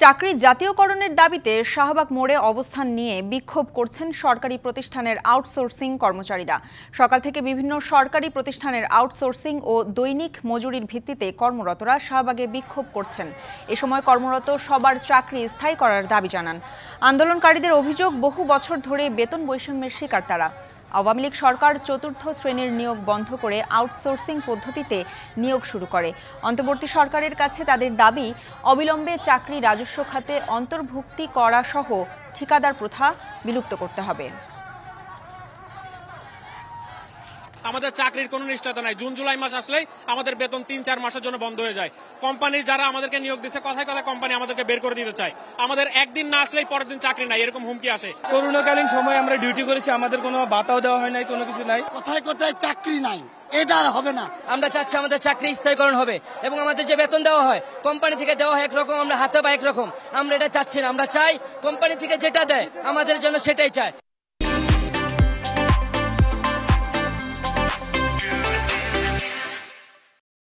চাকরি জাতীয়করণের দাবিতে শাহবাগ মোড়ে অবস্থান নিয়ে বিক্ষোভ করছেন সরকারি প্রতিষ্ঠানের আউটসোর্সিং কর্মচারীরা। সকাল থেকে বিভিন্ন সরকারি প্রতিষ্ঠানের আউটসোর্সিং ও দৈনিক মজুরির ভিত্তিতে কর্মরতরা শাহবাগে বিক্ষোভ করছেন। এ সময় কর্মরত সবার চাকরি স্থায়ী করার দাবি জানান। আন্দোলনকারীদের অভিযোগ, বহু বছর ধরে বেতন বৈষম্যের শিকার তারা। আওয়ামী লীগ সরকার চতুর্থ শ্রেণীর নিয়োগ বন্ধ করে আউটসোর্সিং পদ্ধতিতে নিয়োগ শুরু করে। অন্তর্বর্তী সরকারের কাছে তাদের দাবি, অবিলম্বে চাকরি রাজস্ব খাতে অন্তর্ভুক্তি করা সহ ঠিকাদার প্রথা বিলুপ্ত করতে হবে। আমাদের চাকরির কোনো নিশ্চয়তা নাই। জুন জুলাই মাস আসলেই আমাদের বেতন ৩-৪ মাসের জন্য বন্ধ হয়ে যায়। কোম্পানির যারা আমাদেরকে নিয়োগ দিচ্ছে, কথায় কথায় কোম্পানি আমাদেরকে বের করে দিতে চায়। আমাদের একদিন না আসলেই পরের দিন চাকরি নাই, এরকম হুমকি আসে। করোনাকালীন সময় আমরা ডিউটি করেছি, আমাদের কোনো ভাতাও দেওয়া হয় নাই, কোনো কিছু নাই। কোথায় কোথায় চাকরি নাই, এটা আর হবে না। আমরা চাচ্ছি আমাদের চাকরি স্থায়ীকরণ হবে এবং আমাদের যে বেতন দেওয়া হয় কোম্পানি থেকে দেওয়া হয় একরকম, আমরা হাতে পাই একরকম। আমরা এটা চাচ্ছি না, আমরা চাই কোম্পানি থেকে যেটা দেয় আমাদের জন্য সেটাই চাই।